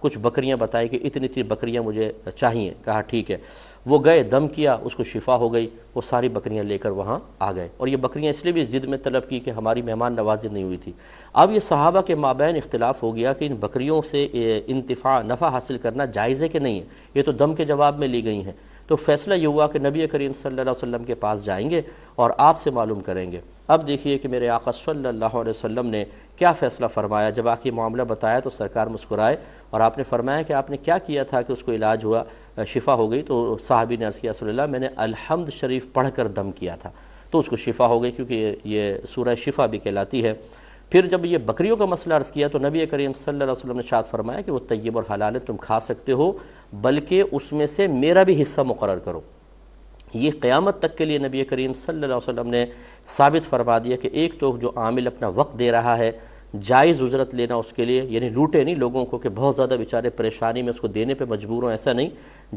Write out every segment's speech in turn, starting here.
کچھ بکریاں بتائی کہ اتنی اتنی بکریاں مجھے چاہیے. کہا ٹھیک ہے. وہ گئے, دم کیا, اس کو شفا ہو گئی, وہ ساری بکریاں لے کر وہاں آ گئے. اور یہ بکریاں اس لیے بھی ضد میں طلب کی کہ ہماری مہمان نوازی نہیں ہوئی تھی. اب یہ صحابہ کے مابین اختلاف ہو گیا کہ ان بکریوں سے نفع حاصل کرنا جائز ہے کہ نہیں ہے. یہ تو دم کے جواب میں لی گئی ہیں. تو فیصلہ یہ ہوا کہ نبی کریم صلی اللہ علیہ وسلم کے پاس جائیں گے اور آپ سے معلوم کریں گے. اب دیکھیے کہ میرے آقا صلی اللہ علیہ وسلم نے کیا فیصلہ فرمایا. جب آ کے معاملہ بتایا تو سرکار مسکرائے اور آپ نے فرمایا کہ آپ نے کیا کیا تھا کہ اس کو علاج ہوا, شفا ہو گئی. تو صحابی نے عرض کیا رسول اللہ میں نے الحمد شریف پڑھ کر دم کیا تھا تو اس کو شفا ہو گئی, کیونکہ یہ سورہ شفا بھی کہلاتی ہے. پھر جب یہ بکریوں کا مسئلہ عرض کیا تو نبی کریم صلی اللہ علیہ وسلم نے ارشاد فرمایا کہ وہ طیب اور حلال ہے, تم کھا سکتے ہو, بلکہ اس میں سے میرا بھی حصہ مقرر کرو. یہ قیامت تک کے لیے نبی کریم صلی اللہ علیہ وسلم نے ثابت فرما دیا کہ ایک تو جو عامل اپنا وقت دے رہا ہے, جائز اجرت لینا اس کے لیے, یعنی لوٹے نہیں لوگوں کو کہ بہت زیادہ بیچارے پریشانی میں اس کو دینے پہ مجبور ہوں, ایسا نہیں,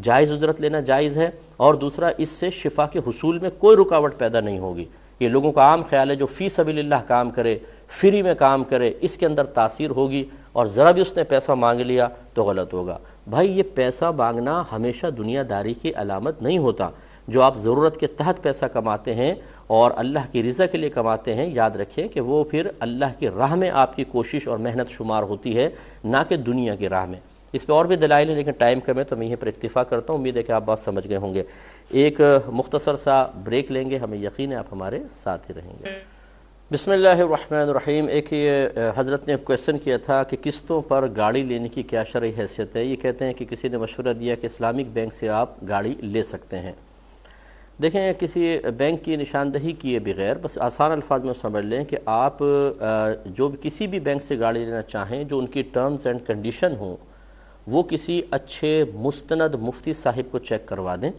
جائز اجرت لینا جائز ہے. اور دوسرا, اس سے شفا کے حصول میں کوئی رکاوٹ پیدا نہیں ہوگی. یہ لوگوں کا عام خیال ہے جو فی سبیل اللہ کام کرے, فری میں کام کرے, اس کے اندر تاثیر ہوگی, اور ذرا بھی اس نے پیسہ مانگ لیا تو غلط ہوگا. بھائی یہ پیسہ مانگنا ہمیشہ دنیا داری کی علامت نہیں ہوتا. جو آپ ضرورت کے تحت پیسہ کماتے ہیں اور اللہ کی رضا کے لیے کماتے ہیں, یاد رکھیں کہ وہ پھر اللہ کی راہ میں آپ کی کوشش اور محنت شمار ہوتی ہے, نہ کہ دنیا کی راہ میں. اس پہ اور بھی دلائل ہیں لیکن ٹائم کم ہے تو میں یہیں پر اکتفا کرتا ہوں. امید ہے کہ آپ بات سمجھ گئے ہوں گے. ایک مختصر سا بریک لیں گے, ہمیں یقین ہے آپ ہمارے ساتھ ہی رہیں گے. بسم اللہ الرحمن الرحیم. ایک یہ حضرت نے کویسچن کیا تھا کہ قسطوں پر گاڑی لینے کی کیا شرعی حیثیت ہے. یہ کہتے ہیں کہ کسی نے مشورہ دیا کہ اسلامک بینک سے آپ گاڑی لے سکتے ہیں. دیکھیں, کسی بینک کی نشاندہی کیے بغیر بس آسان الفاظ میں سمجھ لیں کہ آپ جو کسی بھی بینک سے گاڑی لینا چاہیں, جو ان کی ٹرمز اینڈ کنڈیشن ہوں, وہ کسی اچھے مستند مفتی صاحب کو چیک کروا دیں.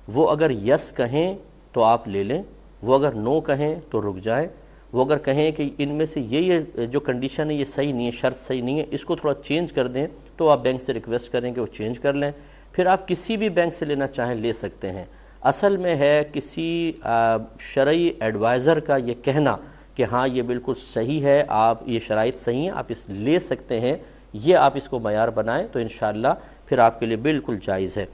وہ اگر یس کہیں تو آپ لے لیں, وہ اگر نو کہیں تو رک جائیں. وہ اگر کہیں کہ ان میں سے یہ جو کنڈیشن ہے یہ صحیح نہیں ہے, شرط صحیح نہیں ہے, اس کو تھوڑا چینج کر دیں, تو آپ بینک سے ریکویسٹ کریں کہ وہ چینج کر لیں. پھر آپ کسی بھی بینک سے لینا چاہیں لے سکتے ہیں. اصل میں ہے کسی شرعی ایڈوائزر کا یہ کہنا کہ ہاں یہ بالکل صحیح ہے, آپ یہ شرائط صحیح ہیں, آپ اس لے سکتے ہیں, یہ آپ اس کو معیار بنائیں تو انشاءاللہ پھر آپ کے لیے بالکل جائز ہے.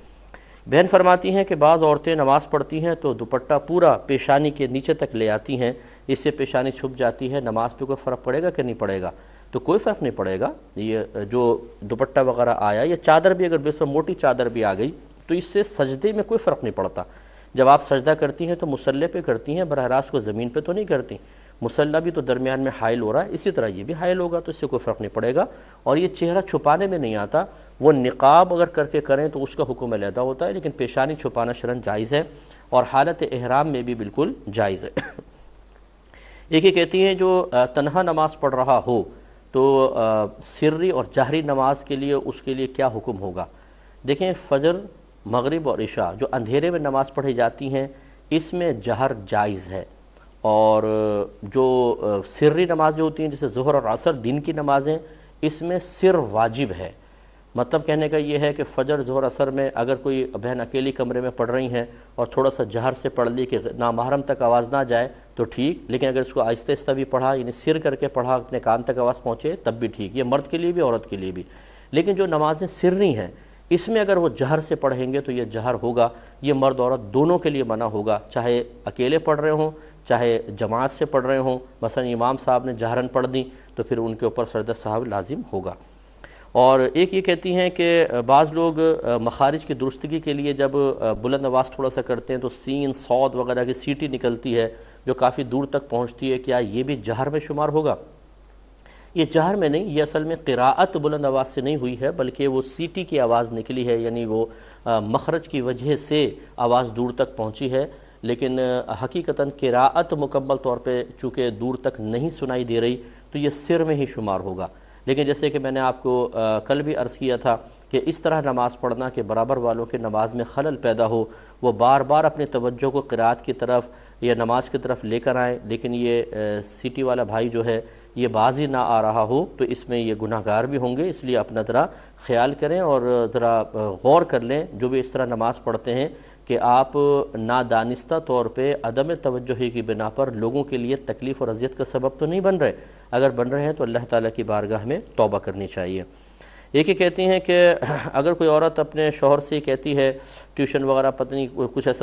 بہن فرماتی ہیں کہ بعض عورتیں نماز پڑھتی ہیں تو دوپٹہ پورا پیشانی کے نیچے تک لے آتی ہیں, اس سے پیشانی چھپ جاتی ہے, نماز پہ کوئی فرق پڑے گا کہ نہیں پڑے گا؟ تو کوئی فرق نہیں پڑے گا. یہ جو دوپٹہ وغیرہ آیا, یا چادر بھی اگر بے موٹی چادر بھی آ گئی تو اس سے سجدے میں کوئی فرق نہیں پڑتا. جب آپ سجدہ کرتی ہیں تو مصلی پہ کرتی ہیں, براہ راست کو زمین پہ تو نہیں کرتی. مصلی بھی تو درمیان میں حائل ہو رہا ہے, اسی طرح یہ بھی حائل ہوگا, تو اس سے کوئی فرق نہیں پڑے گا. اور یہ چہرہ چھپانے میں نہیں آتا. وہ نقاب اگر کر کے کریں تو اس کا حکم علیحدہ ہوتا ہے, لیکن پیشانی چھپانا شرعاً جائز ہے, اور حالت احرام میں بھی بالکل جائز ہے. ایک یہ کہتی ہیں جو تنہا نماز پڑھ رہا ہو تو سری اور جہری نماز کے لیے اس کے لیے کیا حکم ہوگا؟ دیکھیں, فجر, مغرب اور عشاء جو اندھیرے میں نماز پڑھی جاتی ہیں اس میں جہر جائز ہے, اور جو سری نمازیں ہوتی ہیں جیسے ظہر اور عصر دن کی نمازیں, اس میں سر واجب ہے. مطلب کہنے کا یہ ہے کہ فجر, ظہر, عصر میں اگر کوئی بہن اکیلی کمرے میں پڑھ رہی ہیں اور تھوڑا سا جہر سے پڑھ لی کہ نامحرم تک آواز نہ جائے تو ٹھیک, لیکن اگر اس کو آہستہ آہستہ بھی پڑھا, یعنی سر کر کے پڑھا, اپنے کان تک آواز پہنچے تب بھی ٹھیک. یہ مرد کے لیے بھی عورت کے لیے بھی. لیکن جو نمازیں سری ہیں اس میں اگر وہ جہر سے پڑھیں گے تو یہ جہر ہوگا. یہ مرد عورت دونوں کے لیے منع ہوگا, چاہے اکیلے پڑھ رہے ہوں چاہے جماعت سے پڑھ رہے ہوں. مثلا امام صاحب نے جہرن پڑھ دی تو پھر ان کے اوپر سجدہ صاحب لازم ہوگا. اور ایک یہ کہتی ہیں کہ بعض لوگ مخارج کی درستگی کے لیے جب بلند آواز تھوڑا سا کرتے ہیں تو سین, صاد وغیرہ کی سیٹی نکلتی ہے جو کافی دور تک پہنچتی ہے, کیا یہ بھی جہر میں شمار ہوگا؟ یہ جہر میں نہیں, یہ اصل میں قراءت بلند آواز سے نہیں ہوئی ہے, بلکہ وہ سیٹی کی آواز نکلی ہے, یعنی وہ مخرج کی وجہ سے آواز دور تک پہنچی ہے. لیکن حقیقتاً قراءت مکمل طور پہ چونکہ دور تک نہیں سنائی دے رہی تو یہ سر میں ہی شمار ہوگا. لیکن جیسے کہ میں نے آپ کو کل بھی عرض کیا تھا کہ اس طرح نماز پڑھنا کہ برابر والوں کے نماز میں خلل پیدا ہو, وہ بار بار اپنی توجہ کو قرات کی طرف یا نماز کی طرف لے کر آئیں, لیکن یہ سیٹی والا بھائی جو ہے یہ بازی نہ آ رہا ہو تو اس میں یہ گناہ گار بھی ہوں گے. اس لیے اپنا ذرا خیال کریں اور ذرا غور کر لیں جو بھی اس طرح نماز پڑھتے ہیں کہ آپ نادانستہ طور پہ عدم توجہی کی بنا پر لوگوں کے لیے تکلیف اور اذیت کا سبب تو نہیں بن رہے. اگر بن رہے ہیں تو اللہ تعالیٰ کی بارگاہ میں توبہ کرنی چاہیے. ایک یہ کہتی ہیں کہ اگر کوئی عورت اپنے شوہر سے کہتی ہے ٹیوشن وغیرہ پتہ نہیں کچھ ایسا